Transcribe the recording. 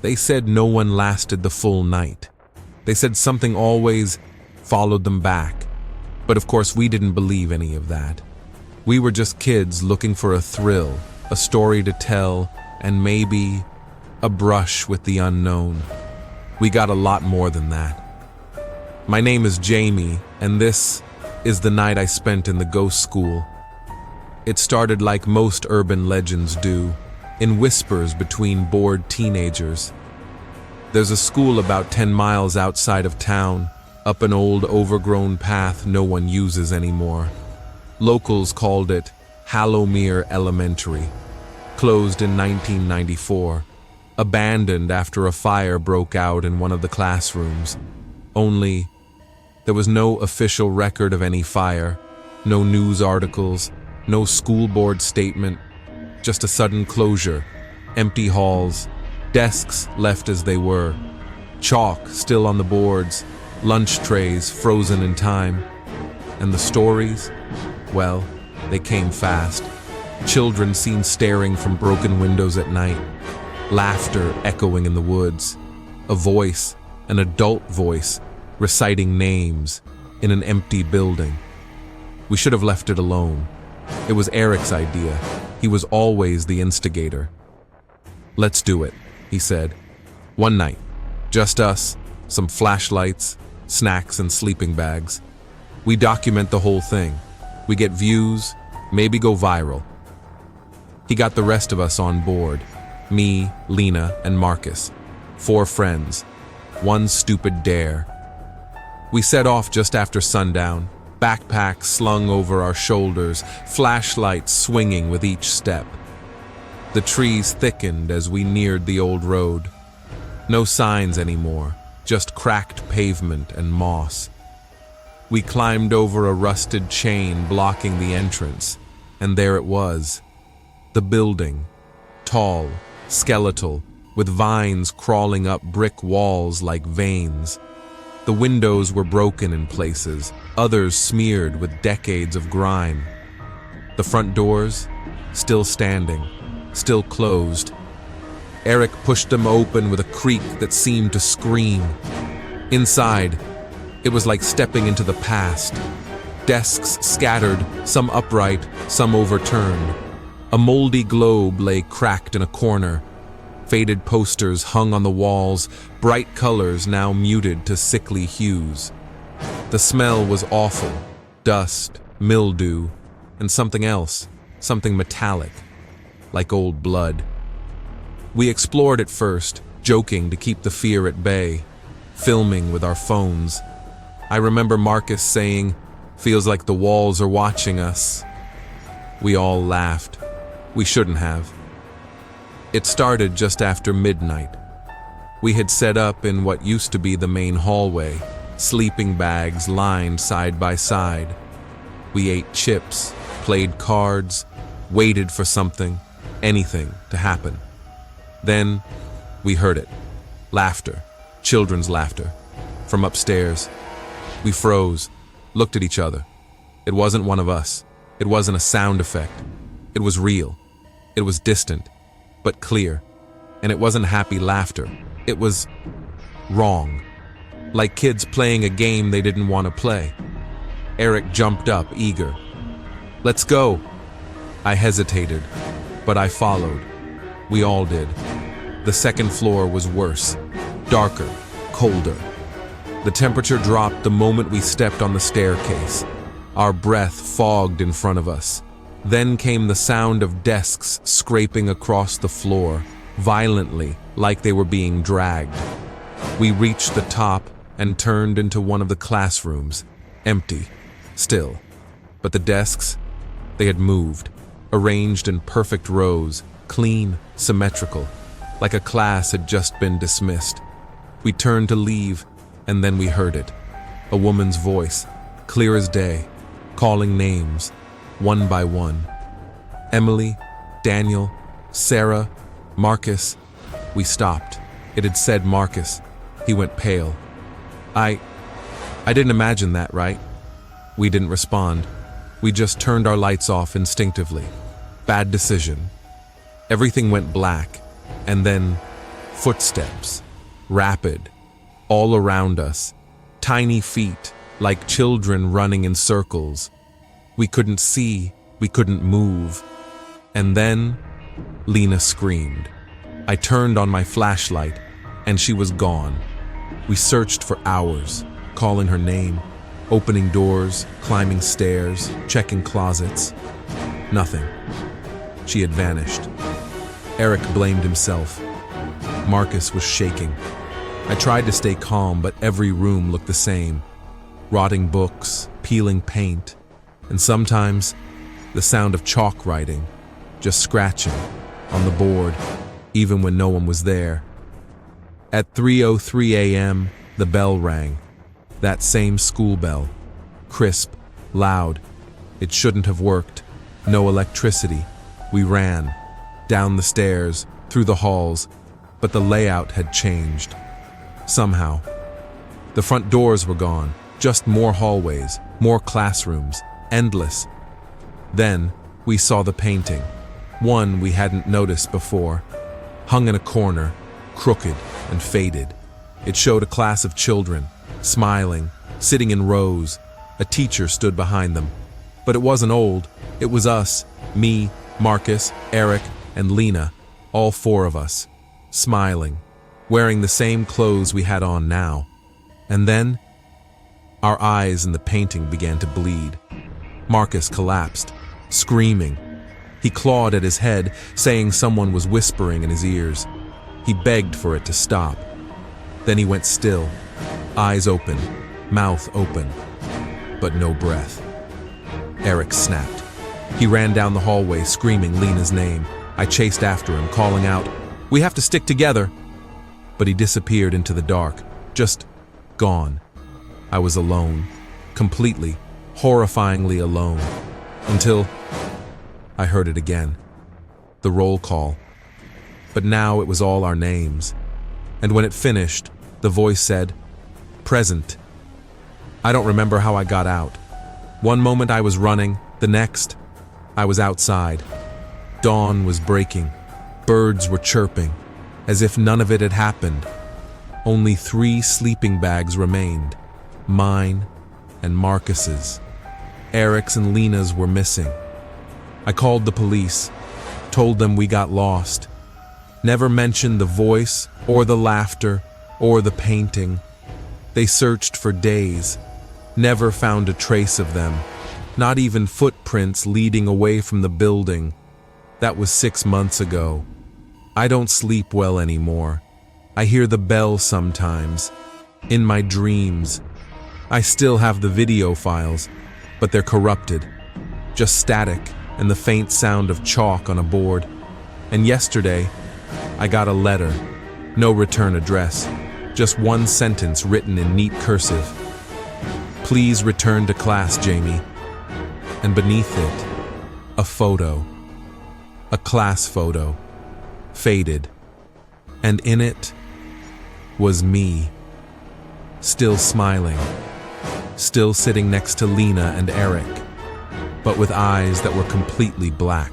They said no one lasted the full night. They said something always followed them back. But of course, we didn't believe any of that. We were just kids looking for a thrill, a story to tell, and maybe a brush with the unknown. We got a lot more than that. My name is Jamie, and this is the night I spent in the ghost school. It started like most urban legends do, in whispers between bored teenagers. There's a school about 10 miles outside of town, up an old overgrown path no one uses anymore. Locals called it Hallowmere Elementary, closed in 1994, abandoned after a fire broke out in one of the classrooms. Only, there was no official record of any fire, no news articles, no school board statement, just a sudden closure, empty halls, desks left as they were, chalk still on the boards, lunch trays frozen in time. And the stories? Well, they came fast. Children seen staring from broken windows at night, laughter echoing in the woods, a voice, an adult voice, reciting names in an empty building. We should have left it alone. It was Eric's idea. He was always the instigator. "Let's do it," he said. One night, just us, some flashlights, snacks, and sleeping bags. We document the whole thing. We get views, maybe go viral. He got the rest of us on board. Me, Lena, and Marcus. 4 friends. One stupid dare. We set off just after sundown, backpacks slung over our shoulders, flashlights swinging with each step. The trees thickened as we neared the old road. No signs anymore, just cracked pavement and moss. We climbed over a rusted chain blocking the entrance, and there it was. The building, tall, skeletal, with vines crawling up brick walls like veins. The windows were broken in places, others smeared with decades of grime. The front doors, still standing, still closed. Eric pushed them open with a creak that seemed to scream. Inside, it was like stepping into the past. Desks scattered, some upright, some overturned. A moldy globe lay cracked in a corner. Faded posters hung on the walls, bright colors now muted to sickly hues. The smell was awful. Dust, mildew, and something else, something metallic, like old blood. We explored it first, joking to keep the fear at bay, filming with our phones. I remember Marcus saying, "Feels like the walls are watching us." We all laughed. We shouldn't have. It started just after midnight. We had set up in what used to be the main hallway, sleeping bags lined side by side. We ate chips, played cards, waited for something, anything to happen. Then we heard it. Laughter, children's laughter, from upstairs. We froze, looked at each other. It wasn't one of us. It wasn't a sound effect. It was real. It was distant, but clear. And it wasn't happy laughter. It was wrong. Like kids playing a game they didn't want to play. Eric jumped up, eager. "Let's go." I hesitated, but I followed. We all did. The second floor was worse, darker, colder. The temperature dropped the moment we stepped on the staircase. Our breath fogged in front of us. Then came the sound of desks scraping across the floor, violently, like they were being dragged. We reached the top and turned into one of the classrooms, empty, still. But the desks, they had moved, arranged in perfect rows, clean, symmetrical, like a class had just been dismissed. We turned to leave, and then we heard it. A woman's voice, clear as day, calling names, one by one. Emily, Daniel, Sarah, Marcus. We stopped. It had said Marcus. He went pale. I didn't imagine that, right? We didn't respond. We just turned our lights off instinctively. Bad decision. Everything went black, and then Footsteps, rapid, all around us, tiny feet, like children running in circles. We couldn't see, we couldn't move. And then, Lena screamed. I turned on my flashlight, and she was gone. We searched for hours, calling her name, opening doors, climbing stairs, checking closets. Nothing. She had vanished. Eric blamed himself. Marcus was shaking. I tried to stay calm, but every room looked the same. Rotting books, peeling paint, and sometimes the sound of chalk writing, just scratching on the board, even when no one was there. At 3:03 a.m., the bell rang. That same school bell. Crisp, loud. It shouldn't have worked. No electricity. We ran. Down the stairs, through the halls, but the layout had changed. Somehow. The front doors were gone. Just more hallways, more classrooms, endless. Then, we saw the painting. One we hadn't noticed before. Hung in a corner, crooked and faded. It showed a class of children, smiling, sitting in rows. A teacher stood behind them. But it wasn't old. It was us, me, Marcus, Eric, and Lena, all four of us, smiling, wearing the same clothes we had on now. And then, our eyes in the painting began to bleed. Marcus collapsed, screaming. He clawed at his head, saying someone was whispering in his ears. He begged for it to stop. Then he went still, eyes open, mouth open, but no breath. Eric snapped. He ran down the hallway, screaming Lena's name. I chased after him, calling out, "We have to stick together!" But he disappeared into the dark, just gone. I was alone, completely, horrifyingly alone, until I heard it again. The roll call. But now it was all our names. And when it finished, the voice said, "Present." I don't remember how I got out. One moment I was running, the next, I was outside. Dawn was breaking. Birds were chirping, as if none of it had happened. Only 3 sleeping bags remained. Mine and Marcus's. Eric's and Lena's were missing. I called the police, told them we got lost. Never mentioned the voice, or the laughter, or the painting. They searched for days, never found a trace of them, not even footprints leading away from the building. That was 6 months ago. I don't sleep well anymore. I hear the bell sometimes, in my dreams. I still have the video files, but they're corrupted. Just static and the faint sound of chalk on a board. And yesterday, I got a letter. No return address. Just one sentence written in neat cursive. "Please return to class, Jamie." And beneath it, a photo. A class photo. Faded. And in it was me. Still smiling. Still sitting next to Lena and Eric, but with eyes that were completely black.